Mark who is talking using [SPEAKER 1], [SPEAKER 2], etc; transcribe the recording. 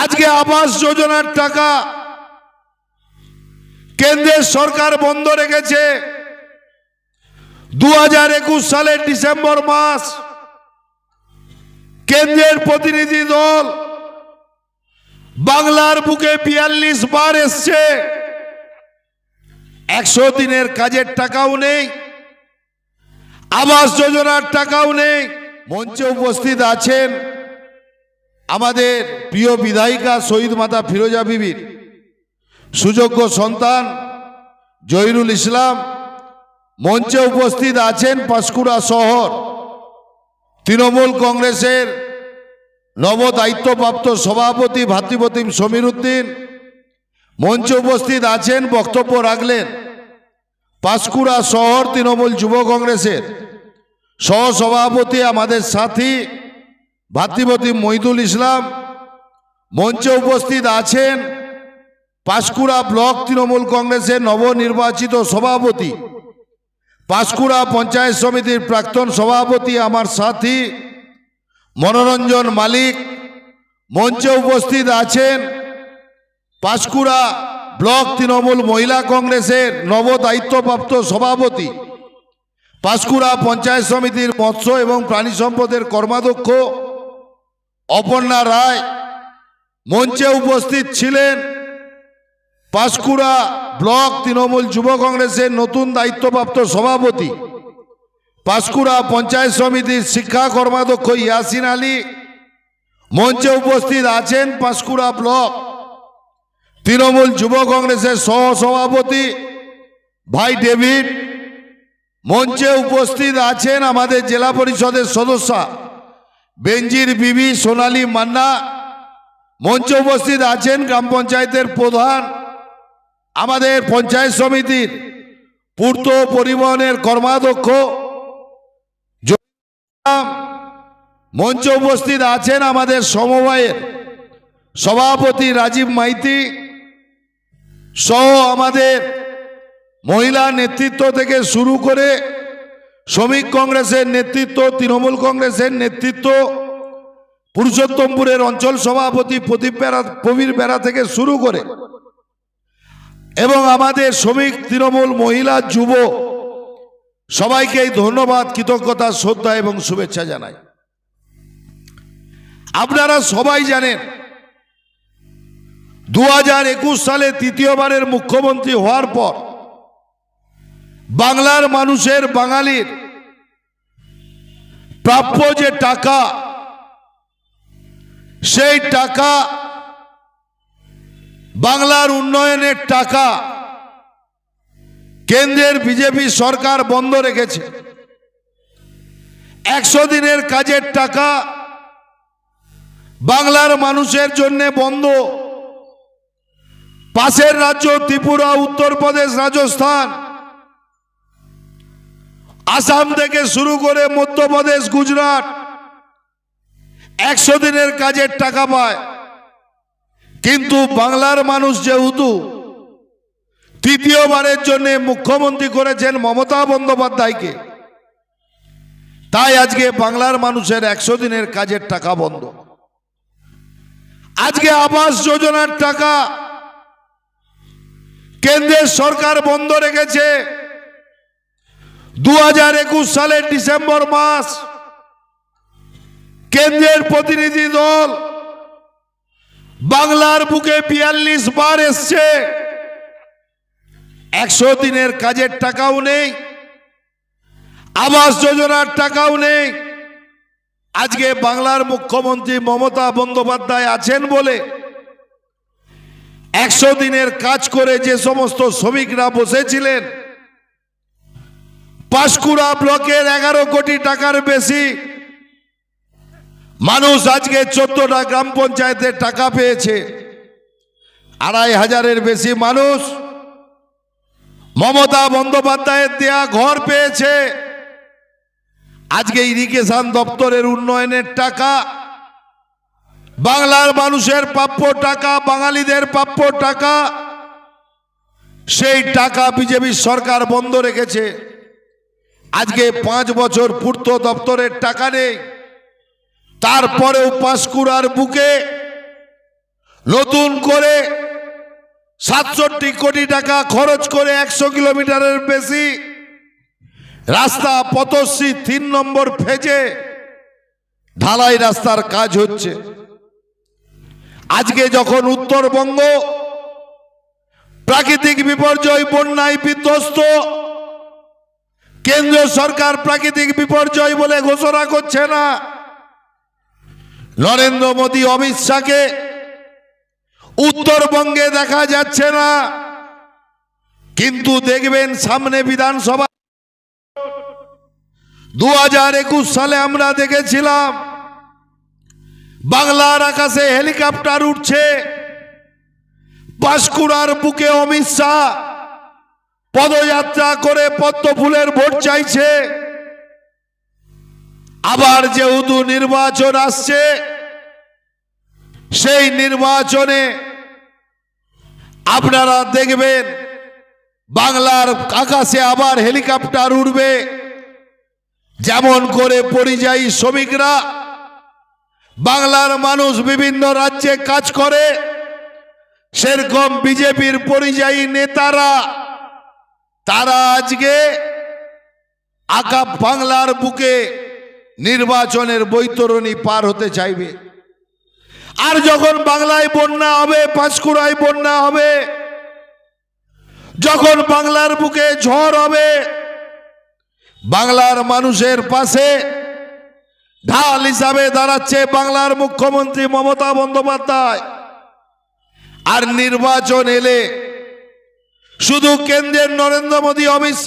[SPEAKER 1] আজকে আবাস যোজনার টাকা কেন্দ্রের সরকার বন্ধ রেখেছে। 2021 সালের ডিসেম্বর মাস কেন্দ্রের প্রতিনিধি দল বাংলার বুকে 42 বার এসছে। 100 দিনের কাজের টাকাও নেই, আবাস যোজনার টাকাও নেই। মঞ্চে উপস্থিত আছেন আমাদের প্রিয় বিধায়িকা শহীদ মাতা ফিরোজা বিবির সুযোগ্য সন্তান জহিরুল ইসলাম। মঞ্চে উপস্থিত আছেন পাঁশকুড়া শহর তৃণমূল কংগ্রেসের নবদায়িত্বপ্রাপ্ত সভাপতি ভাতৃপ্রতিম সমীর উদ্দিন। মঞ্চে উপস্থিত আছেন, বক্তব্য রাখলেন পাঁশকুড়া শহর তৃণমূল যুব কংগ্রেসের সহসভাপতি আমাদের সাথী ভাতৃপ্রতিম মহিদুল ইসলাম। মঞ্চে উপস্থিত আছেন পাঁশকুড়া ব্লক তৃণমূল কংগ্রেসের নবনির্বাচিত সভাপতি, পাঁশকুড়া পঞ্চায়েত সমিতির প্রাক্তন সভাপতি আমার সাথী মনোরঞ্জন মালিক। মঞ্চে উপস্থিত আছেন পাঁশকুড়া ব্লক তৃণমূল মহিলা কংগ্রেসের নবদায়িত্বপ্রাপ্ত সভাপতি, পাঁশকুড়া পঞ্চায়েত সমিতির মৎস্য এবং প্রাণী সম্পদের কর্মাধ্যক্ষ অপর্ণা রায়। মঞ্চে উপস্থিত ছিলেন পাঁশকুড়া ব্লক তৃণমূল যুব কংগ্রেসের নতুন দায়িত্বপ্রাপ্ত সভাপতি, পাঁশকুড়া পঞ্চায়েত সমিতির শিক্ষা কর্মাধ্যক্ষ ইয়াসিন আলী। মঞ্চে উপস্থিত আছেন পাঁশকুড়া ব্লক তৃণমূল যুব কংগ্রেসের সহসভাপতি ভাই ডেভিড। মঞ্চে উপস্থিত আছেন আমাদের জেলা পরিষদের সদস্যা বেঞ্জির বিবি সোনালী মান্না। মঞ্চে উপস্থিত আছেন গ্রাম পঞ্চায়েতের প্রধান আমাদের পঞ্চায়েত সমিতির পূর্ত পরিবহনের কর্মাধ্যক্ষ। মঞ্চে উপস্থিত আছেন আমাদের সমবায়ের সভাপতি রাজীব মাইতি সহ আমাদের মহিলা নেতৃত্ব থেকে শুরু করে শ্রমিক কংগ্রেসের নেতৃত্ব, তৃণমূল কংগ্রেসের নেতৃত্ব, পুরুষোত্তমপুরের অঞ্চল সভাপতি প্রবীর বেড়া থেকে শুরু করে এবং আমাদের শ্রমিক তৃণমূল মহিলা যুব সবাইকেই ধন্যবাদ, কৃতজ্ঞতা, শ্রদ্ধা এবং শুভেচ্ছা জানাই। আপনারা সবাই জানেন 2021 সালে তৃতীয়বারের মুখ্যমন্ত্রী হওয়ার পর বাংলার মানুষের, বাঙালির প্রাপ্য যে টাকা, সেই টাকা, বাংলার উন্নয়নের টাকা কেন্দ্রের বিজেপি সরকার বন্ধ রেখেছে। 100 দিনের কাজের টাকা বাংলার মানুষের জন্য বন্ধ। পাশের রাজ্য ত্রিপুরা, উত্তরপ্রদেশ, রাজস্থান, আসাম থেকে শুরু করে মধ্যপ্রদেশ, গুজরাট 100 দিনের কাজের টাকা পায়। কিন্তু বাংলার মানুষ যেহেতু তৃতীয়বারের জন্য মুখ্যমন্ত্রী করেছেন মমতা বন্দ্যোপাধ্যায়কে, তাই আজকে বাংলার মানুষের 100 দিনের কাজের টাকা বন্ধ। আজকে আবাস যোজনার টাকা কেন্দ্রের সরকার বন্ধ রেখেছে। 2021 সালের ডিসেম্বর মাস কেন্দ্রের প্রতিনিধি দল বাংলার বুকে 42 বার এসছে। 100 দিনের কাজের টাকাও নেই, আবাস যোজনার টাকাও নেই। আজকে বাংলার মুখ্যমন্ত্রী মমতা বন্দ্যোপাধ্যায় আছেন বলে 100 দিনের কাজ করে যে সমস্ত শ্রমিকরা বসেছিলেন, পাঁশকুড়া ব্লকের 11 কোটি টাকার বেশি মানুষ আজকে 14টা গ্রাম পঞ্চায়েতের টাকা পেয়েছে। 2500-এর বেশি মানুষ মমতা বন্দ্যোপাধ্যায়ের দেয়া ঘর পেয়েছে। আজকে ইরিগেশন দপ্তরের উন্নয়নের টাকা, বাংলার মানুষের প্রাপ্য টাকা, বাঙালিদের প্রাপ্য টাকা, সেই টাকা বিজেপি সরকার বন্ধ রেখেছে। আজকে 5 বছর পূর্ত দপ্তরের টাকা নেই। তারপরেও পাঁশকুড়ার বুকে নতুন করে 67 কোটি টাকা খরচ করে 100 কিলোমিটারের বেশি রাস্তা পথশ্রী 3 নম্বর ফেজে ঢালাই রাস্তার কাজ হচ্ছে। আজকে যখন উত্তরবঙ্গ প্রাকৃতিক বিপর্যয় বন্যায় বিধ্বস্ত, কেন্দ্র সরকার প্রাকৃতিক বিপর্যয় বলে ঘোষণা করছে না, নরেন্দ্র মোদী অমিত শাহকে উত্তরবঙ্গে দেখা যাচ্ছে না, কিন্তু দেখবেন সামনে বিধানসভা 2021 সালে আমরা দেখেছিলাম বাংলার আকাশে হেলিকপ্টার উঠছে, পাঁশকুড়ার বুকে অমিত শাহ পদযাত্রা করে পদ্ম ফুলের ভোট চাইছে। আবার যেহেতু নির্বাচন আসছে, সেই নির্বাচনে আপনারা দেখবেন বাংলার আকাশে আবার হেলিকপ্টার উড়বে। যেমন করে পরিযায়ী শ্রমিকরা, বাংলার মানুষ বিভিন্ন রাজ্যে কাজ করে, সেরকম বিজেপির পরিযায়ী নেতারা তারা আজকে বাংলার বুকে নির্বাচনের বৈতরণী পার হতে চাইবে। আর যখন বাংলায় বন্যা হবে, পাঁশকুড়ায় বন্যা হবে, যখন বাংলার বুকে ঝড় হবে, বাংলার মানুষের পাশে ঢাল হিসাবে দাঁড়াচ্ছে বাংলার মুখ্যমন্ত্রী মমতা বন্দ্যোপাধ্যায়। আর নির্বাচন এলে শুধু কেন্দ্রের নরেন্দ্র মোদী অমিত